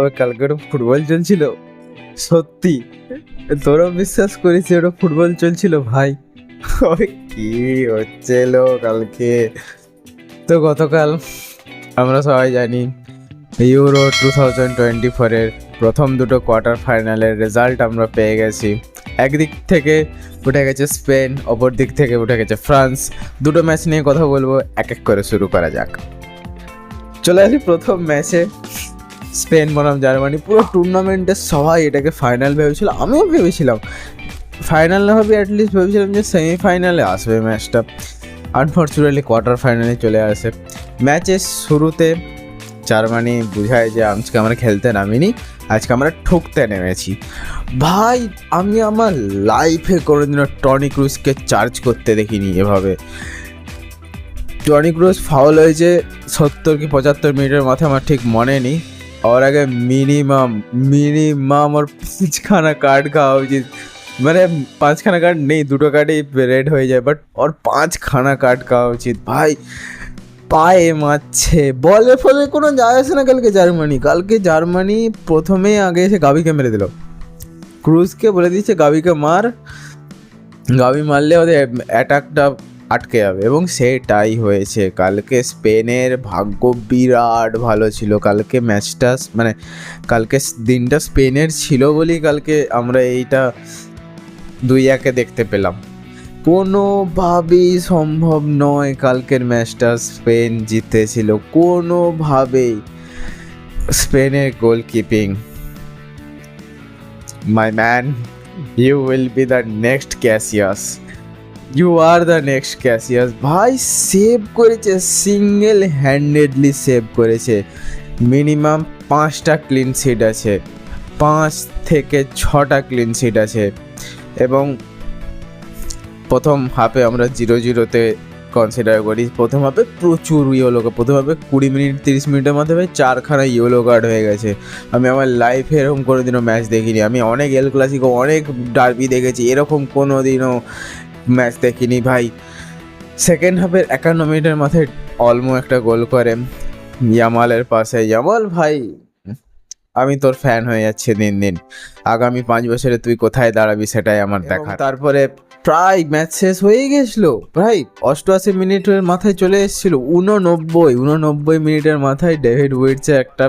তবে কালকে ওটা ফুটবল চলছিল, সত্যি তোরাও বিশ্বাস করিস ওটা ফুটবল চলছিল ভাই। ওই কি হচ্ছিল কালকে। তো গতকাল আমরা সবাই জানি ইউরো 2024-এর প্রথম দুটো কোয়ার্টার ফাইনালের রেজাল্ট আমরা পেয়ে গেছি। একদিক থেকে উঠে গেছে স্পেন, অপর দিক থেকে উঠে গেছে ফ্রান্স। দুটো ম্যাচ নিয়ে কথা বলবো, এক এক করে শুরু করা যাক। চলে আসি প্রথম ম্যাচে, স্পেন বনাম জার্মানি। পুরো টুর্নামেন্টে সবাই এটাকে ফাইনাল ভেবেছিল, আমিও ভেবেছিলাম ফাইনাল না হবে, অ্যাটলিস্ট ভেবেছিলাম যে সেমিফাইনালে আসবে ম্যাচটা। আনফর্চুনেটলি কোয়ার্টার ফাইনালে চলে আসে। ম্যাচের শুরুতে জার্মানি বুঝায় যে আজকে আমরা খেলতে নামিনি, আজকে আমরা ঠুকতে নেমেছি। ভাই আমি আমার লাইফে কোনোদিনও টনি ক্রুজকে চার্জ করতে দেখিনি এভাবে। টনি ক্রুজ ফাউল হয়েছে 70 কি 75 মিনিটের মাথায়, আমার ঠিক মনে নেই। ওর আগে মিনিমাম ওর 5খানা কার্ড খাওয়া উচিত। মানে 5খানা কার্ড নেই, 2টো কার্ডই রেড হয়ে যায়, বাট ওর 5খানা কার্ড খাওয়া উচিত। ভাই পায়ে মারছে, বলে ফলে কোনো যায় আসে না। কালকে জার্মানি প্রথমেই আগে এসে গাবিকে মেরে দিল। ক্রুজকে বলে দিচ্ছে গাবিকে মার, গাবি মারলে ওদের অ্যাটাকটা আটকে যাবে, এবং সেটাই হয়েছে। কালকে স্পেনের ভাগ্য বিরাট ভালো ছিল। কালকে ম্যাচটা মানে কালকে দিনটা স্পেনের ছিল বলেই কালকে আমরা এইটা 2-1 দেখতে পেলাম। কোনোভাবেই সম্ভব নয় কালকের ম্যাচটা স্পেন জিতেছিল, কোনোভাবেই। স্পেনের গোলকিপিং, my man, you will be the next Casillas, you are the next Casillas. ভাই সেভ করেছে, সিঙ্গেল হ্যান্ডেডলি সেভ করেছে। মিনিমাম 5টা ক্লিন শিট আছে, 5 থেকে 6টা ক্লিন শিট আছে। এবং প্রথম হাফে আমরা 0-0-তে কনসিডার করি। প্রথম হাফে প্রচুর ইয়েলো কার্ড, প্রথম হাফে 20 মিনিট 30 মিনিটের মধ্যে 4খানা ইয়েলো কার্ড হয়ে গেছে। আমি আমার লাইফে এরকম কোনোদিনও ম্যাচ দেখিনি। আমি অনেক এল ক্লাসিকো, অনেক ডার্বি দেখেছি, এরকম কোনোদিনও ম্যাচ দেখিনি ভাই। সেকেন্ড হাফের 51 মিনিটের মাথায় অলমো একটা গোল করে ইয়ামালের পাশে। ইয়ামাল ভাই, আমি তোর ফ্যান হয়ে যাচ্ছি দিন দিন। আগামী 5 বছরে তুই কোথায় দাঁড়াবি সেটাই আমার দেখা। তারপরে প্রায় ম্যাচ শেষ হয়ে গেছিল, প্রায় 88 মিনিটের মাথায় চলে এসেছিল। 89 মিনিটের মাথায় ডেভিড উইটসে একটা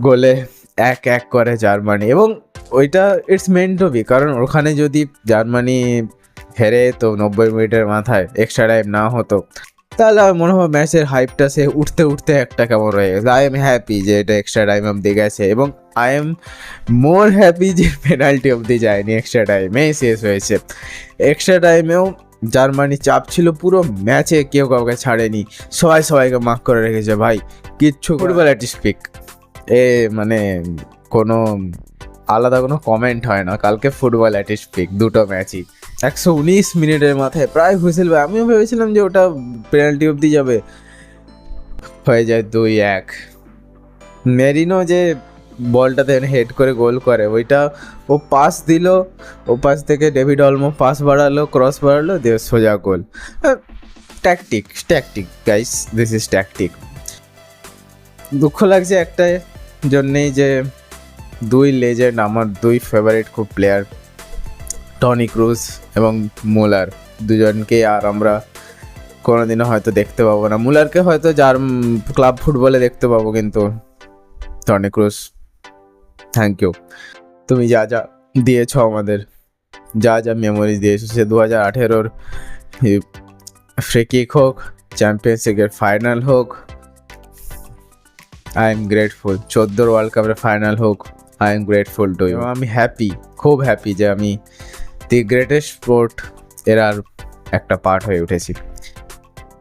গোলে 1-1 করে জার্মানি। এবং ওইটা ইটস মেন্ট টু বি, কারণ ওখানে যদি জার্মানি হেরে তো 90 মিনিটের মাথায় এক্সট্রা টাইম না হতো, তাহলে আমার মনে হয় ম্যাচের হাইপটা সে উঠতে উঠতে একটা কেমন রয়ে গেছে। আই এম হ্যাপি যে এটা এক্সট্রা টাইম অবধি গেছে, এবং আই এম মোর হ্যাপি যে পেনাল্টি অবধি যায়নি, এক্সট্রা টাইমেই শেষ হয়েছে। এক্সট্রা টাইমেও জার্মানি চাপ ছিল পুরো ম্যাচে, কেউ কাউকে ছাড়েনি, সবাইকে মার্ক করে রেখেছে। ভাই কিচ্ছু ফুটবল অ্যাট স্পিক, মানে কোনো আলাদা কোনো কমেন্ট হয় না। কালকে ফুটবল অ্যাট স্পিক, দুটো ম্যাচই 119 মিনিটের মাথায় প্রায় হুইসেল। আমিও ভেবেছিলাম যে ওটা পেনাল্টি অবধি যাবে, হয়ে যায় 2-1। মেরিনো যে বলটাতে হেড করে গোল করে, ওইটা ও পাস দিল, ও পাস থেকে ডেভিড অলমো পাস বাড়ালো, ক্রস বাড়ালো, দিয়ে সোজা goal. Tactic guys, this is tactic. দুঃখ লাগছে একটাই জন্যেই যে 2 লেজেন্ড, আমার 2 ফেভারিট খুব প্লেয়ার, টনি ক্রুজ এবং মুলার, দুজনকে আর আমরা কোনোদিনও হয়তো দেখতে পাবো না। মুলারকে হয়তো ক্লাব ফুটবলে দেখতে পাবো, কিন্তু টনি ক্রুজ, থ্যাংক ইউ। তুমি যা যা দিয়েছ আমাদের, যা যা মেমোরিজ দিয়েছো, সে 2018-ওর ফ্রি কিক হোক, চ্যাম্পিয়ন্স লিগের ফাইনাল হোক, আই এম গ্রেটফুল। 14 ওয়ার্ল্ড কাপের ফাইনাল হোক, I am grateful to you. আমি হ্যাপি, খুব হ্যাপি যে আমি দি গ্রেটেস্ট স্পোর্ট এর আর একটা পার্ট হয়ে উঠেছি।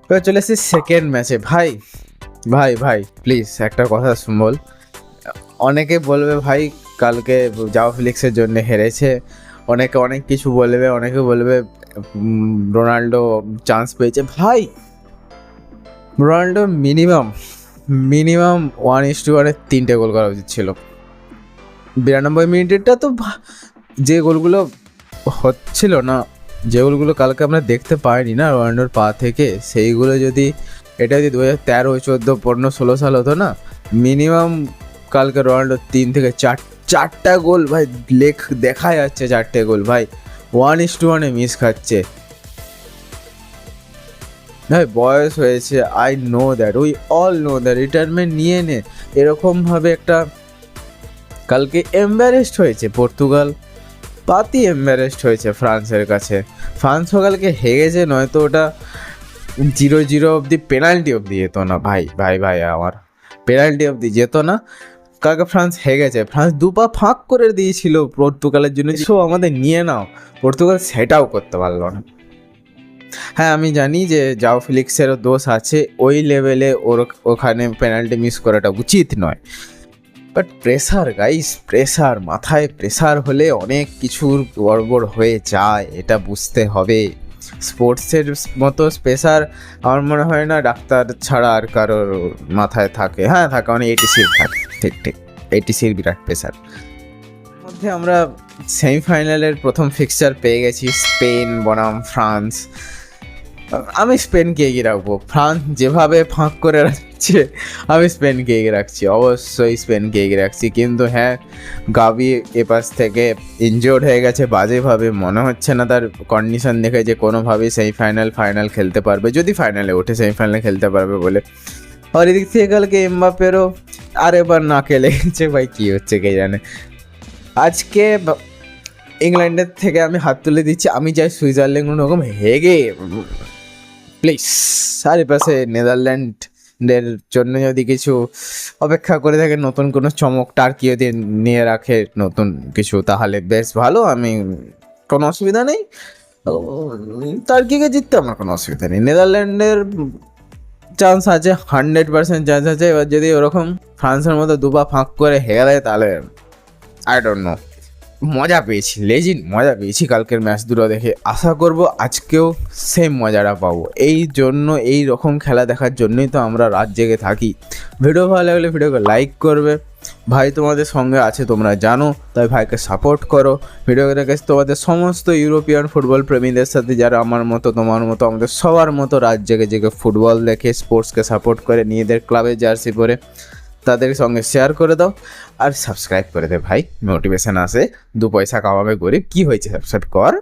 এবার চলে এসেছি সেকেন্ড ম্যাচে। ভাই প্লিজ একটা কথা বল। অনেকে বলবে ভাই কালকে জাও ফিলিক্সের জন্য হেরেছে, অনেকে অনেক কিছু বলবে, অনেকে বলবে রোনাল্ডো চান্স পেয়েছে। ভাই রোনাল্ডো মিনিমাম 1:1 3টে গোল করা উচিত ছিল। 92 মিনিটেরটা তো যে গোলগুলো হচ্ছিল না, যে গোলগুলো কালকে আমরা দেখতে পাইনি না রোনাল্ডোর পা থেকে, সেইগুলো যদি এটা যদি 2013, 14, 15, 16 সাল হতো না, মিনিমাম কালকে রোনাল্ডো 3 থেকে 4টা গোল ভাই, দেখা যাচ্ছে 4টে গোল ভাই, 1:1 মিস খাচ্ছে ভাই। বয়স হয়েছে, I know that, we all know that, retirement নিয়ে নে। এরকমভাবে একটা কালকে এম্বারেসড হয়েছে পর্তুগাল, পাতি এম্বারেসড হয়েছে ফ্রান্সের কাছে। ফ্রান্সও কালকে হেগেছে, নয়তো ওটা 0-0 অবধি, পেনাল্টি অবধি যেত না ভাই ভাই ভাই আমার, পেনাল্টি অবধি যেত না। কালকে ফ্রান্স হেগেছে, ফ্রান্স 2 পা ফাঁক করে দিয়েছিল পর্তুগালের জন্য, সো আমাদের নিয়ে নাও, পর্তুগাল সেটাও করতে পারলো না। হ্যাঁ আমি জানি যে জাও ফেলিক্সেরও দোষ আছে, ওই লেভেলে ওখানে পেনাল্টি মিস করাটা উচিত নয়, বাট প্রেসার গাইস, প্রেসার, মাথায় প্রেসার হলে অনেক কিছুর গড়বড় হয়ে যায়, এটা বুঝতে হবে। স্পোর্টসের মতো প্রেসার আমার মনে হয় না ডাক্তার ছাড়া আর কারোর মাথায় থাকে। হ্যাঁ থাকে, মানে এটিসির থাকে, ঠিক ঠিক, এটিসির বিরাট প্রেসার। মধ্যে আমরা সেমিফাইনালের প্রথম ফিক্সচার পেয়ে গেছি, স্পেন বনাম ফ্রান্স। আমি স্পেনকে এগিয়ে রাখবো, ফ্রান্স যেভাবে ফাঁক করে রাখছে আমি স্পেনকে এগিয়ে রাখছি, অবশ্যই স্পেনকে এগিয়ে রাখছি। কিন্তু হ্যাঁ, গাভি এপাশ থেকে ইনজিওর্ড হয়ে গেছে বাজেভাবে, মনে হচ্ছে না তার কন্ডিশন দেখে যে কোনোভাবেই ফাইনাল খেলতে পারবে, যদি ফাইনালে ওঠে সেমিফাইনালে খেলতে পারবে বলে। আর এদিক থেকে কালকে এমবাপ্পেরও আর এবার নাকে লেগেছে ভাই, কী হচ্ছে কে জানে। আজকে ইংল্যান্ডের থেকে আমি হাত তুলে দিচ্ছি, আমি চাই সুইজারল্যান্ড ওরকম হেগে প্লিজ। চারিপাশে নেদারল্যান্ডের জন্য যদি কিছু অপেক্ষা করে থাকে, নতুন কোনো চমক টার্কি যদি নিয়ে রাখে নতুন কিছু, তাহলে বেশ ভালো, আমি কোনো অসুবিধা নেই। টার্কিকে জিততে আমার কোনো অসুবিধা নেই, নেদারল্যান্ডের চান্স আছে, 100% চান্স আছে। এবার যদি ওরকম ফ্রান্সের মতো 2 পা ফাঁক করে হেরে দেয়, তাহলে আই ডোন্ট নো। মজা পেয়েছি, লেজিন মজা পেয়েছি কালকের ম্যাচ দুটো দেখে, আশা করব আজকেও সেম মজাটা পাবো। এই জন্য, এই রকম খেলা দেখার জন্যই তো আমরা রাত জেগে থাকি। ভিডিও ভালো লাগলে ভিডিওকে লাইক করবে, ভাই তোমাদের সঙ্গে আছে তোমরা জানো, তাই ভাইকে সাপোর্ট করো। ভিডিও দেখে তোমাদের সমস্ত ইউরোপিয়ান ফুটবল প্রেমীদের সাথে, যারা আমার মতো তোমার মতো আমাদের সবার মতো রাত জেগে জেগে ফুটবল দেখে স্পোর্টসকে সাপোর্ট করে নিজেদের ক্লাবের জার্সি পরে, তাদের সঙ্গে শেয়ার করে দাও আর সাবস্ক্রাইব করে দে ভাই, মোটিভেশন আসে, 2 পয়সা কামাবে গরিব, কি হয়েছে সাবস্ক্রাইব কর।